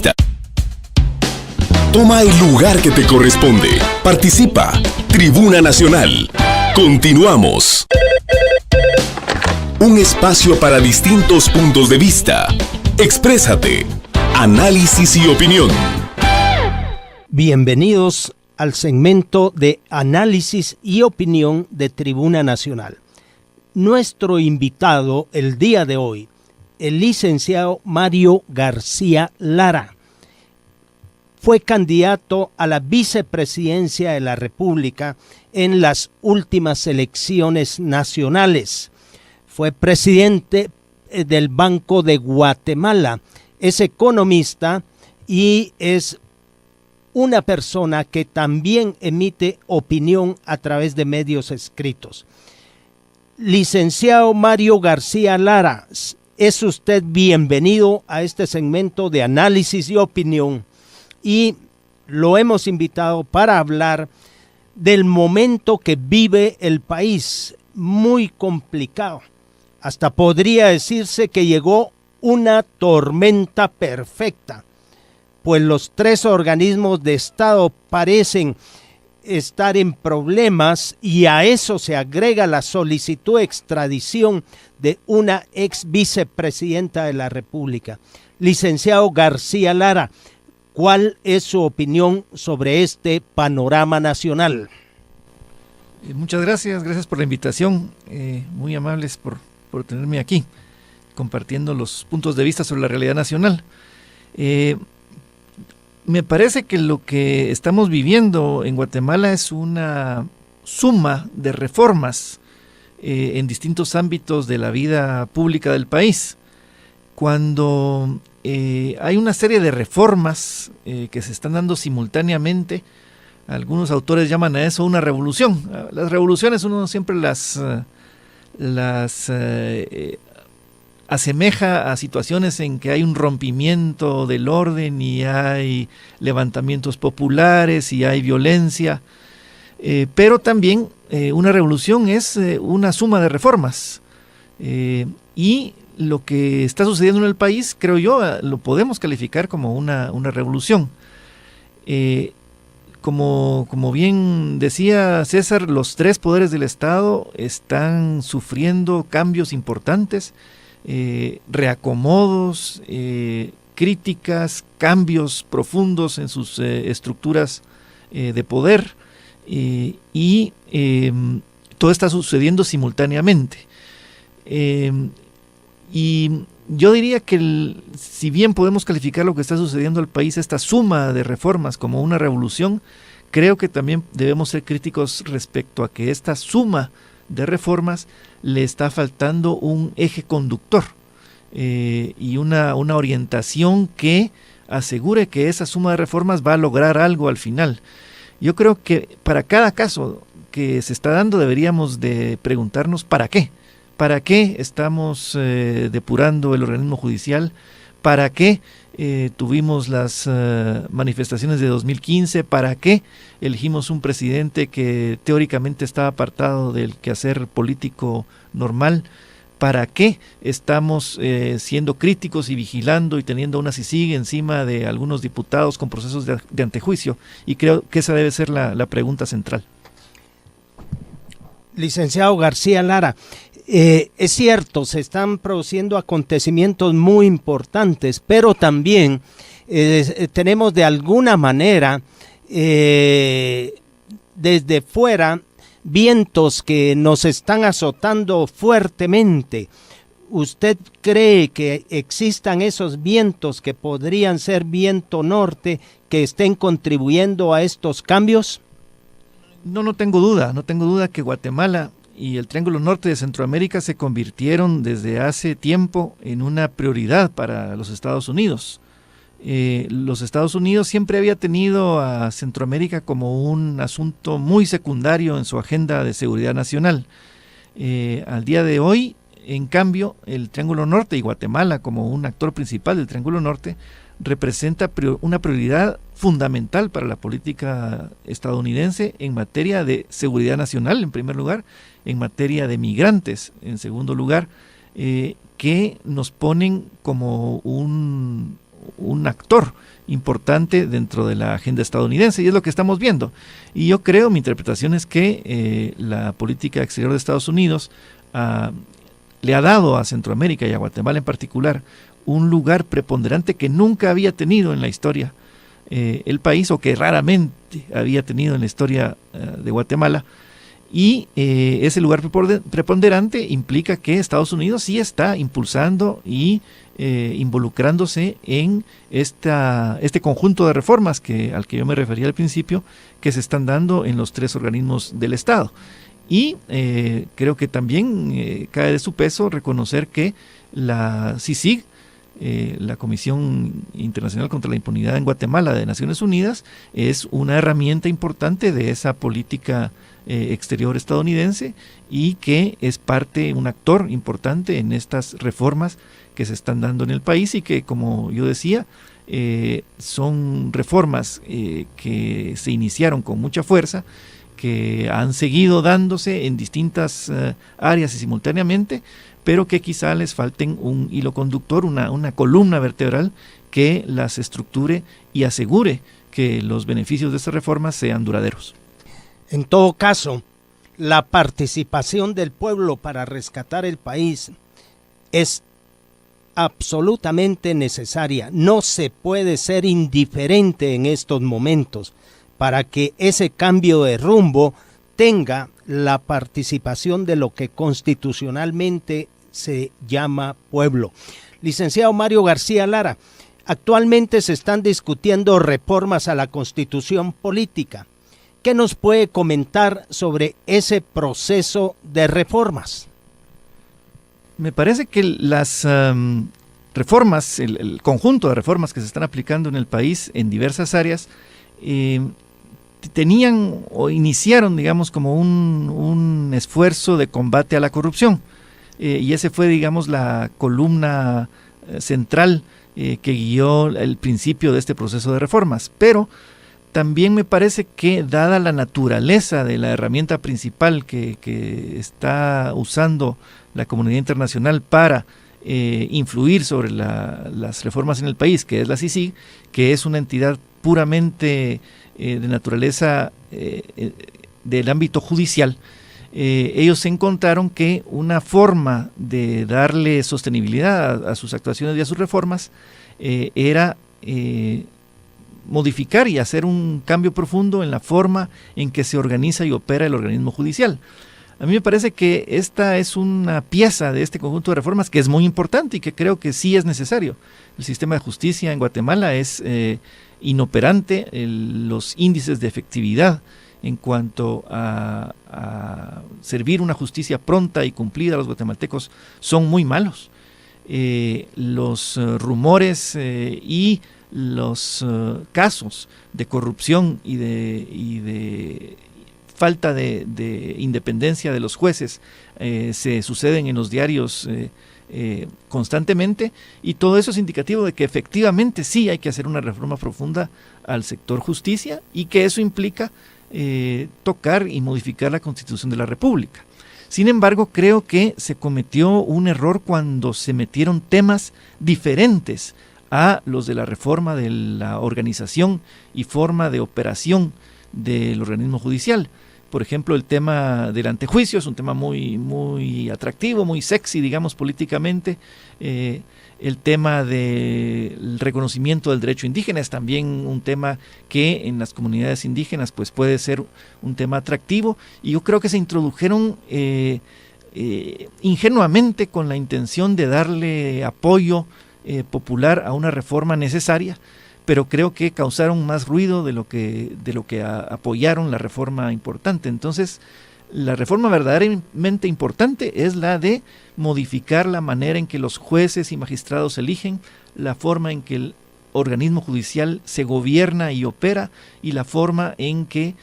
vista. Toma el lugar que te corresponde. Participa. Tribuna Nacional. Continuamos. Un espacio para distintos puntos de vista. Exprésate. Análisis y opinión. Bienvenidos al segmento de análisis y opinión de Tribuna Nacional. Nuestro invitado el día de hoy, el licenciado Mario García Lara, fue candidato a la vicepresidencia de la República en las últimas elecciones nacionales. Fue presidente del Banco de Guatemala, es economista y es una persona que también emite opinión a través de medios escritos. Licenciado Mario García Lara, es usted bienvenido a este segmento de análisis y opinión y lo hemos invitado para hablar del momento que vive el país, muy complicado. Hasta podría decirse que llegó una tormenta perfecta, pues los tres organismos de Estado parecen estar en problemas y a eso se agrega la solicitud de extradición de una ex vicepresidenta de la República. Licenciado García Lara, ¿cuál es su opinión sobre este panorama nacional? Muchas gracias por la invitación, muy amables por tenerme aquí, compartiendo los puntos de vista sobre la realidad nacional. Me parece que lo que estamos viviendo en Guatemala es una suma de reformas en distintos ámbitos de la vida pública del país. Cuando hay una serie de reformas que se están dando simultáneamente, algunos autores llaman a eso una revolución. Las revoluciones uno siempre las asemeja a situaciones en que hay un rompimiento del orden y hay levantamientos populares y hay violencia, pero también una revolución es una suma de reformas, y lo que está sucediendo en el país, creo yo, lo podemos calificar como una revolución. Como bien decía César, los tres poderes del Estado están sufriendo cambios importantes, reacomodos, críticas, cambios profundos en sus estructuras de poder, y todo está sucediendo simultáneamente. Y yo diría que si bien podemos calificar lo que está sucediendo al país, esta suma de reformas, como una revolución, creo que también debemos ser críticos respecto a que esta suma de reformas le está faltando un eje conductor y una orientación que asegure que esa suma de reformas va a lograr algo al final. Yo creo que para cada caso que se está dando deberíamos de preguntarnos ¿para qué? ¿Para qué estamos depurando el organismo judicial? ¿Para qué tuvimos las manifestaciones de 2015? ¿Para qué elegimos un presidente que teóricamente estaba apartado del quehacer político normal? ¿Para qué estamos siendo críticos y vigilando y teniendo una CICIG encima de algunos diputados con procesos de antejuicio? Y creo que esa debe ser la pregunta central. Licenciado García Lara, es cierto, se están produciendo acontecimientos muy importantes, pero también tenemos de alguna manera desde fuera vientos que nos están azotando fuertemente. ¿Usted cree que existan esos vientos que podrían ser viento norte que estén contribuyendo a estos cambios? No tengo duda que Guatemala y el Triángulo Norte de Centroamérica se convirtieron desde hace tiempo en una prioridad para los Estados Unidos. Los Estados Unidos siempre había tenido a Centroamérica como un asunto muy secundario en su agenda de seguridad nacional. Al día de hoy, en cambio, el Triángulo Norte y Guatemala como un actor principal del Triángulo Norte representa una prioridad fundamental para la política estadounidense en materia de seguridad nacional, en primer lugar, en materia de migrantes, en segundo lugar, que nos ponen como un actor importante dentro de la agenda estadounidense, y es lo que estamos viendo. Y yo creo, mi interpretación es que la política exterior de Estados Unidos le ha dado a Centroamérica y a Guatemala en particular un lugar preponderante que nunca había tenido en la historia el país, o que raramente había tenido en la historia de Guatemala. Y ese lugar preponderante implica que Estados Unidos sí está impulsando y involucrándose en este conjunto de reformas al que yo me refería al principio, que se están dando en los 3 organismos del Estado. Y creo que también cae de su peso reconocer que la CICIG, la Comisión Internacional contra la Impunidad en Guatemala de Naciones Unidas, es una herramienta importante de esa política exterior estadounidense, y que es un actor importante en estas reformas que se están dando en el país, y que, como yo decía, son reformas que se iniciaron con mucha fuerza, que han seguido dándose en distintas áreas y simultáneamente, pero que quizá les falten un hilo conductor, una columna vertebral que las estructure y asegure que los beneficios de estas reformas sean duraderos. En todo caso, la participación del pueblo para rescatar el país es absolutamente necesaria. No se puede ser indiferente en estos momentos para que ese cambio de rumbo tenga la participación de lo que constitucionalmente se llama pueblo. Licenciado Mario García Lara, actualmente se están discutiendo reformas a la Constitución política. ¿Qué nos puede comentar sobre ese proceso de reformas? Me parece que las reformas, el conjunto de reformas que se están aplicando en el país en diversas áreas, tenían o iniciaron, digamos, como un esfuerzo de combate a la corrupción. Y ese fue, digamos, la columna central que guió el principio de este proceso de reformas. Pero también me parece que, dada la naturaleza de la herramienta principal que está usando la comunidad internacional para influir sobre las reformas en el país, que es la CICIG, que es una entidad puramente de naturaleza del ámbito judicial, ellos se encontraron que una forma de darle sostenibilidad a sus actuaciones y a sus reformas era modificar y hacer un cambio profundo en la forma en que se organiza y opera el organismo judicial. A mí me parece que esta es una pieza de este conjunto de reformas que es muy importante y que creo que sí es necesario. El sistema de justicia en Guatemala es inoperante, los índices de efectividad en cuanto a servir una justicia pronta y cumplida a los guatemaltecos son muy malos. Los rumores y los casos de corrupción y de falta de independencia de los jueces se suceden en los diarios constantemente, y todo eso es indicativo de que efectivamente sí hay que hacer una reforma profunda al sector justicia, y que eso implica tocar y modificar la Constitución de la República. Sin embargo, creo que se cometió un error cuando se metieron temas diferentes a los de la reforma de la organización y forma de operación del organismo judicial. Por ejemplo, el tema del antejuicio es un tema muy, muy atractivo, muy sexy, digamos, políticamente. El tema del reconocimiento del derecho indígena es también un tema que en las comunidades indígenas pues puede ser un tema atractivo, y yo creo que se introdujeron ingenuamente con la intención de darle apoyo popular a una reforma necesaria, pero creo que causaron más ruido de lo que apoyaron la reforma importante. Entonces, la reforma verdaderamente importante es la de modificar la manera en que los jueces y magistrados eligen, la forma en que el organismo judicial se gobierna y opera, y la forma en que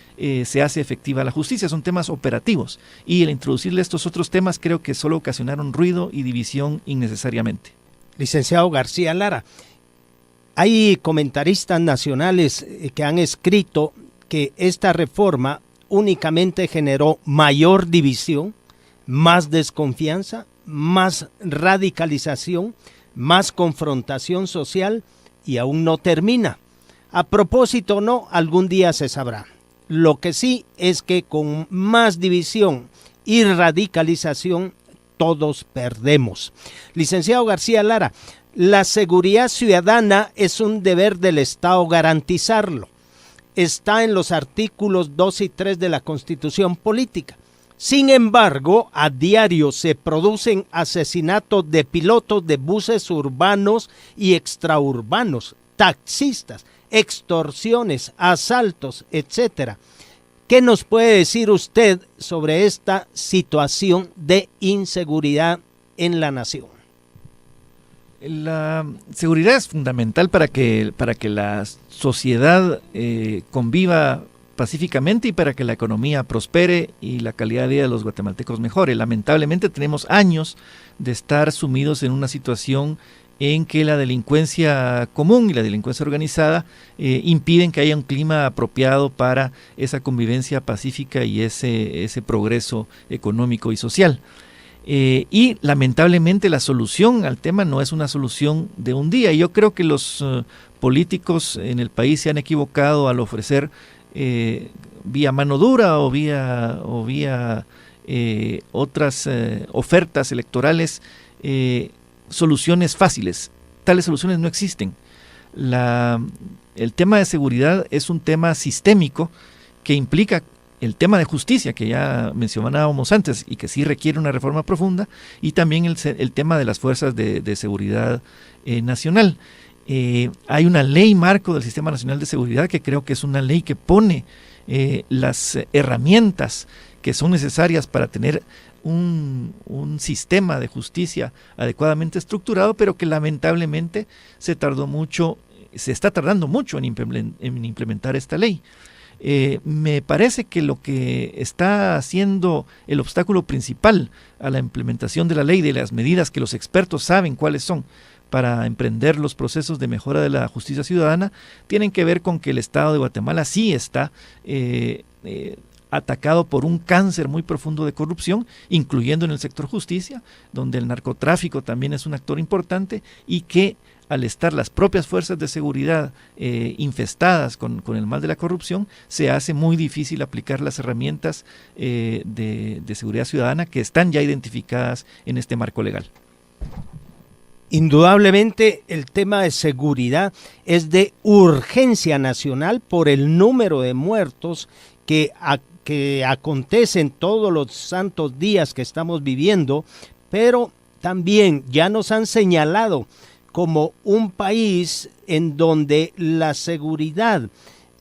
se hace efectiva la justicia. Son temas operativos, y el introducirle estos otros temas creo que solo ocasionaron ruido y división innecesariamente. Licenciado García Lara, hay comentaristas nacionales que han escrito que esta reforma únicamente generó mayor división, más desconfianza, más radicalización, más confrontación social y aún no termina. A propósito, no, algún día se sabrá. Lo que sí es que con más división y radicalización todos perdemos. Licenciado García Lara, la seguridad ciudadana es un deber del Estado garantizarlo. Está en los artículos 2 y 3 de la Constitución Política. Sin embargo, a diario se producen asesinatos de pilotos de buses urbanos y extraurbanos, taxistas, extorsiones, asaltos, etcétera. ¿Qué nos puede decir usted sobre esta situación de inseguridad en la nación? La seguridad es fundamental para que la sociedad conviva pacíficamente y para que la economía prospere y la calidad de vida de los guatemaltecos mejore. Lamentablemente tenemos años de estar sumidos en una situación en que la delincuencia común y la delincuencia organizada impiden que haya un clima apropiado para esa convivencia pacífica y ese progreso económico y social. Y lamentablemente la solución al tema no es una solución de un día. Yo creo que los políticos en el país se han equivocado al ofrecer vía mano dura o vía otras ofertas electorales soluciones fáciles. Tales soluciones no existen. El tema de seguridad es un tema sistémico que implica el tema de justicia que ya mencionábamos antes y que sí requiere una reforma profunda, y también el tema de las fuerzas de seguridad nacional. Hay una ley marco del Sistema Nacional de Seguridad que creo que es una ley que pone las herramientas que son necesarias para tener un sistema de justicia adecuadamente estructurado, pero que lamentablemente se está tardando mucho en implementar esta ley. Me parece que lo que está haciendo el obstáculo principal a la implementación de la ley, de las medidas que los expertos saben cuáles son para emprender los procesos de mejora de la justicia ciudadana, tienen que ver con que el Estado de Guatemala sí está atacado por un cáncer muy profundo de corrupción, incluyendo en el sector justicia, donde el narcotráfico también es un actor importante, y que al estar las propias fuerzas de seguridad infestadas con el mal de la corrupción, se hace muy difícil aplicar las herramientas de seguridad ciudadana que están ya identificadas en este marco legal. Indudablemente el tema de seguridad es de urgencia nacional por el número de muertos que acontecen todos los santos días que estamos viviendo, pero también ya nos han señalado como un país en donde la seguridad,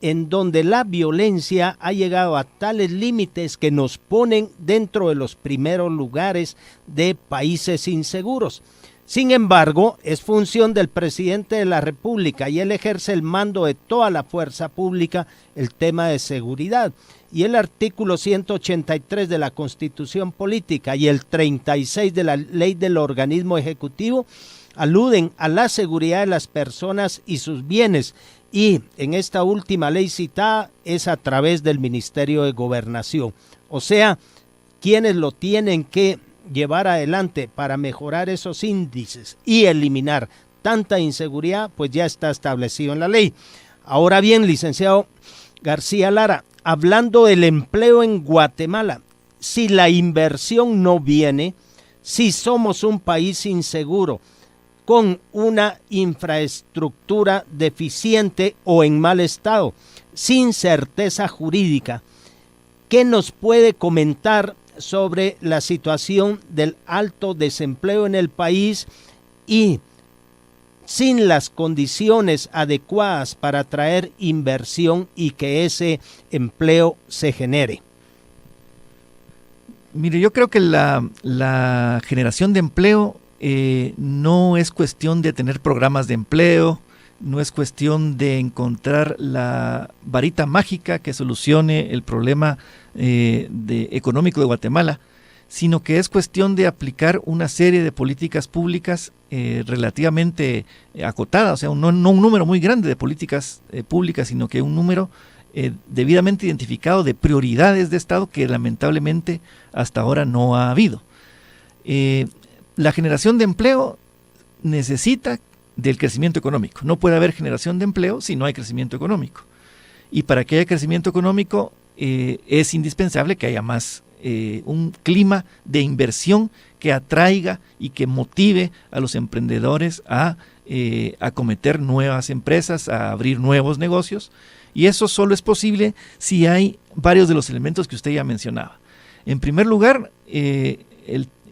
en donde la violencia ha llegado a tales límites que nos ponen dentro de los primeros lugares de países inseguros. Sin embargo, es función del presidente de la República y él ejerce el mando de toda la fuerza pública el tema de seguridad. Y el artículo 183 de la Constitución Política y el 36 de la Ley del Organismo Ejecutivo aluden a la seguridad de las personas y sus bienes, y en esta última ley citada es a través del Ministerio de Gobernación. O sea, quienes lo tienen que llevar adelante para mejorar esos índices y eliminar tanta inseguridad, pues ya está establecido en la ley. Ahora bien, licenciado García Lara, hablando del empleo en Guatemala, si la inversión no viene, si somos un país inseguro, con una infraestructura deficiente o en mal estado, sin certeza jurídica, ¿qué nos puede comentar sobre la situación del alto desempleo en el país y sin las condiciones adecuadas para atraer inversión y que ese empleo se genere? Mire, yo creo que la generación de empleo no es cuestión de tener programas de empleo, no es cuestión de encontrar la varita mágica que solucione el problema económico de Guatemala, sino que es cuestión de aplicar una serie de políticas públicas relativamente acotadas, o sea, no un número muy grande de políticas públicas, sino que un número debidamente identificado de prioridades de Estado que lamentablemente hasta ahora no ha habido. La generación de empleo necesita del crecimiento económico. No puede haber generación de empleo si no hay crecimiento económico. Y para que haya crecimiento económico es indispensable que haya más un clima de inversión que atraiga y que motive a los emprendedores a acometer nuevas empresas, a abrir nuevos negocios. Y eso solo es posible si hay varios de los elementos que usted ya mencionaba. En primer lugar,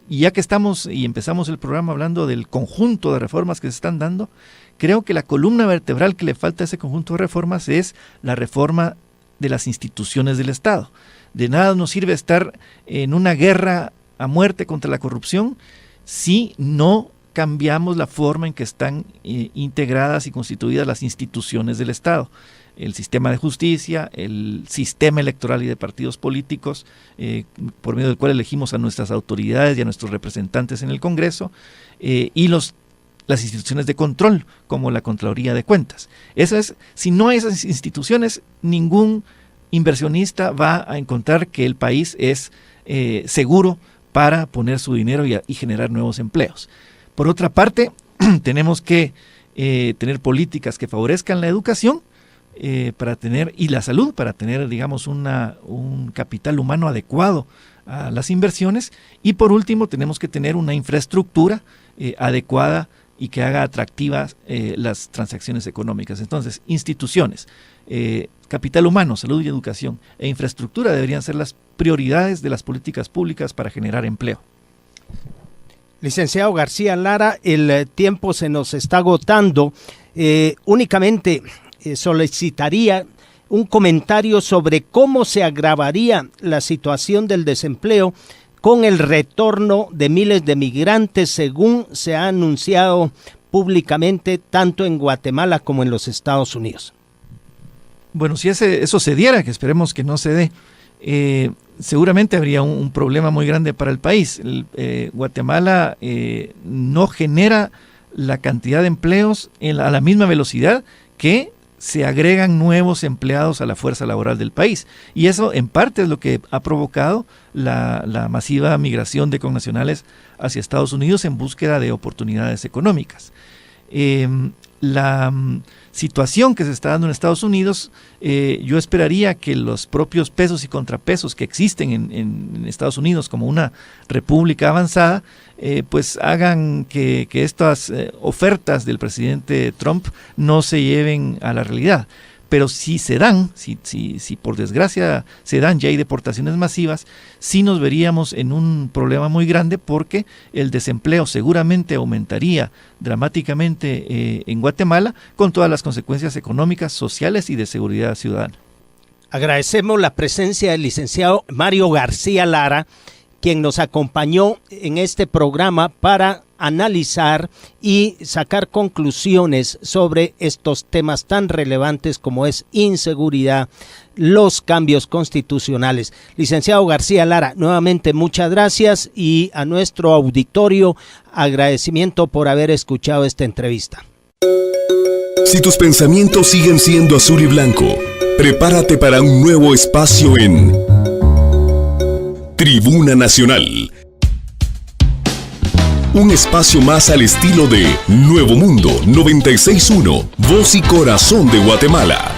ya que estamos y empezamos el programa hablando del conjunto de reformas que se están dando, creo que la columna vertebral que le falta a ese conjunto de reformas es la reforma de las instituciones del Estado. De nada nos sirve estar en una guerra a muerte contra la corrupción si no cambiamos la forma en que están integradas y constituidas las instituciones del Estado. El sistema de justicia, el sistema electoral y de partidos políticos, por medio del cual elegimos a nuestras autoridades y a nuestros representantes en el Congreso, y las instituciones de control, como la Contraloría de Cuentas. Si no hay esas instituciones, ningún inversionista va a encontrar que el país es seguro para poner su dinero y generar nuevos empleos. Por otra parte, tenemos que tener políticas que favorezcan la educación y la salud, para tener, digamos, un capital humano adecuado a las inversiones. Y por último, tenemos que tener una infraestructura adecuada y que haga atractivas las transacciones económicas. Entonces, instituciones, capital humano, salud y educación e infraestructura deberían ser las prioridades de las políticas públicas para generar empleo. Licenciado García Lara, el tiempo se nos está agotando. Únicamente solicitaría un comentario sobre cómo se agravaría la situación del desempleo con el retorno de miles de migrantes, según se ha anunciado públicamente tanto en Guatemala como en los Estados Unidos. Bueno, si eso se diera, que esperemos que no se dé, seguramente habría un problema muy grande para el país. Guatemala no genera la cantidad de empleos a la misma velocidad que se agregan nuevos empleados a la fuerza laboral del país. Y eso en parte es lo que ha provocado la masiva migración de connacionales hacia Estados Unidos en búsqueda de oportunidades económicas. La situación que se está dando en Estados Unidos, yo esperaría que los propios pesos y contrapesos que existen en Estados Unidos como una república avanzada, pues hagan que estas ofertas del presidente Trump no se lleven a la realidad. Pero si se dan, si por desgracia se dan, ya hay deportaciones masivas, sí nos veríamos en un problema muy grande, porque el desempleo seguramente aumentaría dramáticamente en Guatemala, con todas las consecuencias económicas, sociales y de seguridad ciudadana. Agradecemos la presencia del licenciado Mario García Lara, quien nos acompañó en este programa para analizar y sacar conclusiones sobre estos temas tan relevantes como es inseguridad, los cambios constitucionales. Licenciado García Lara, nuevamente muchas gracias, y a nuestro auditorio agradecimiento por haber escuchado esta entrevista. Si tus pensamientos siguen siendo azul y blanco, prepárate para un nuevo espacio en Tribuna Nacional. Un espacio más al estilo de Nuevo Mundo 96.1, voz y corazón de Guatemala.